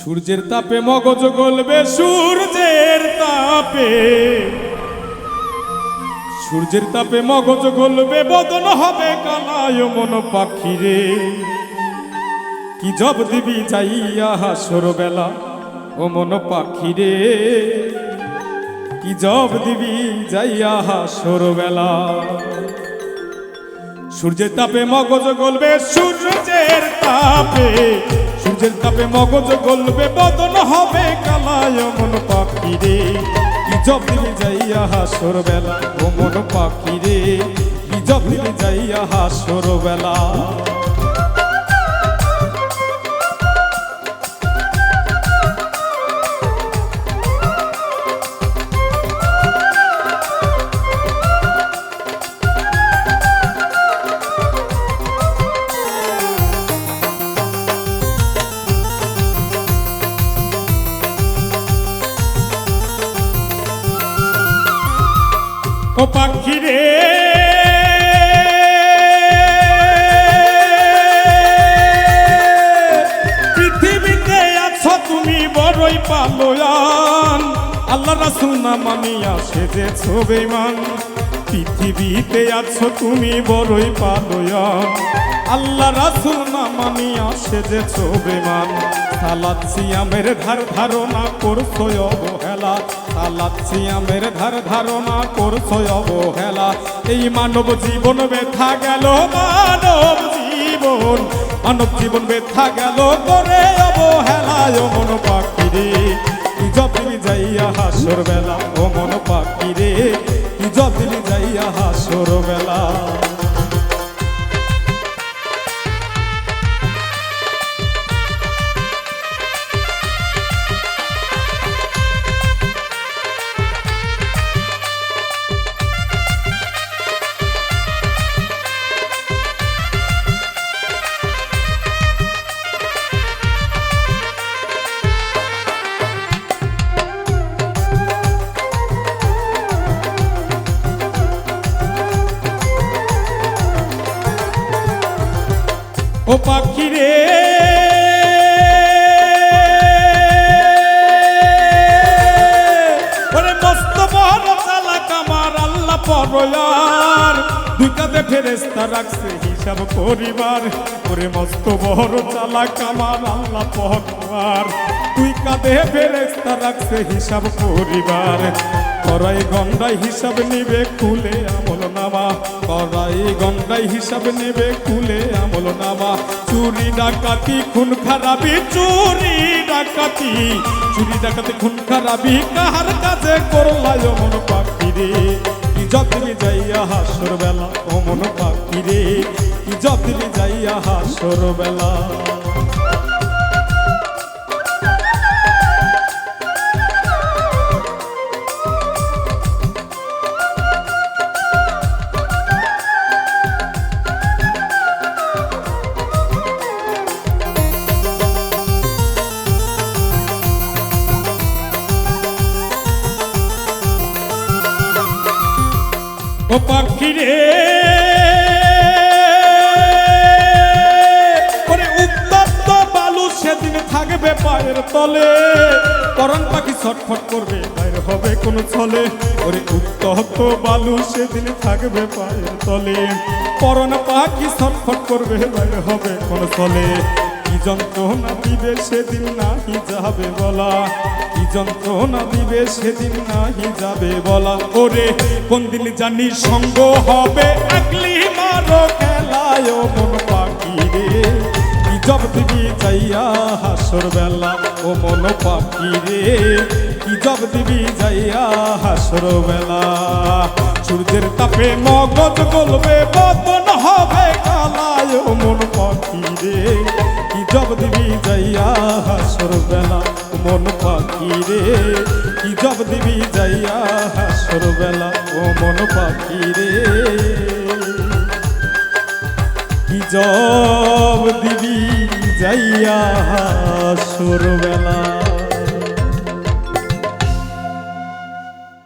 সূর্যের তাপে মগজ গলবে, সূর্যের তাপে, সূর্যের তাপে মগজ গলবে, বদন হবে কালায় মন পাখি রে। কি জব দিবি যাইয়া হাসর বেলা ও মন পাখি রে, কি জব দিবি যাইয়া হাসর বেলা। সূর্যের তাপে মগজ গলবে, সূর্যের তাপে, সূর্যের তাপে মগজ গলবে, বদন হবে কালায় মন পাখি রে। কি জব দিবি যাইয়া হাসর বেলা ও মন পাখি রে, কি জব দিবি যাইয়া হাসর বেলা। ও পাখি রে পৃথিবীতে আছো তুমি বড়ই পালোয়ান, আল্লাহ রাসূল না মানিয়া সেজেছো বেঈমান। পৃথিবীতে আছো তুমি বড়ই পালোয়ান, আল্লাহ রাসূল না মানিয়া সেজেছো বেঈমান। সালাত সিয়ামের ধার ধারণা করছো অবহেলা, সালাত সিয়ামের ধার ধারণা করছো অবহেলা। এই মানব জীবন ব্যথা গেল, মানব জীবন, মানব জীবন ব্যথা গেল করে অবহেলায় ও মন পাখি রে। কি জব দিবি যাইয়া হাসর বেলা ও মন পাখি রে, কি জব দিবি যাইয়া হাসর বেলা। ও পাখি রে ওরে মস্ত বড় চালাক আমার আল্লাহ পরয়ার, দুই কাঁধে ফেরেশতা রাখছে হিসাব করিবার। ওরে মস্ত বড় চালাক আমার আল্লাহ পরয়ার, দুই কাঁধে ফেরেশতা রাখছে হিসাব করিবার। করাই গন্ডাই হিসাব নিবে খুলে আমল নামা, করাই গন্ডাই হিসাব নেবে খুলে আমল নামা। চুরি ডাকাতি খুন খারাপি, চুরি ডাকাতি, চুরি ডাকাতি খুন খারাপি কাহার কাছে করলায় মন পাখি রে। কি জব দিবি যাইয়া হাসর বেলা ও মন পাখি রে, কি জব দিবি যাইয়া হাসর বেলা। ও পাখি রে ওরে উত্তপ্ত বালু সেদিন থাকবে পায়ের তলে, পরাণ পাখি ছটফট করবে বাইরে হবে কোন ছলে। ওরে উত্তপ্ত বালু সেদিন থাকবে পায়ের তলে, পরাণ পাখি ছটফট করবে বাইরে হবে কোন ছলে। কি যন্ত্রণা দিবে সেদিন নাহি যাবে বলা, কি যন্ত্রণা দিবে সেদিন নাহি যাবে বলা। ওরে কোন দিন জানি সঙ্গ হবে একলি মারো খেলায় ও মন পাখি রে। কি জব দিবি যাইয়া হাসর বেলা ও মন পাখি রে, কি জব দিবি যাইয়া হাসর বেলা। সূর্যের তাপে মগজ গলবে, বদন হবে কালায় ও মন পাখি রে। কি জব দিবি যাইয়া হাসর বেলা ও মন পাখি রে, কি জব দিবি যাইয়া হাসর বেলা ও মন পাখি রে। কি জব দিবি যাইয়া হাসর বেলা।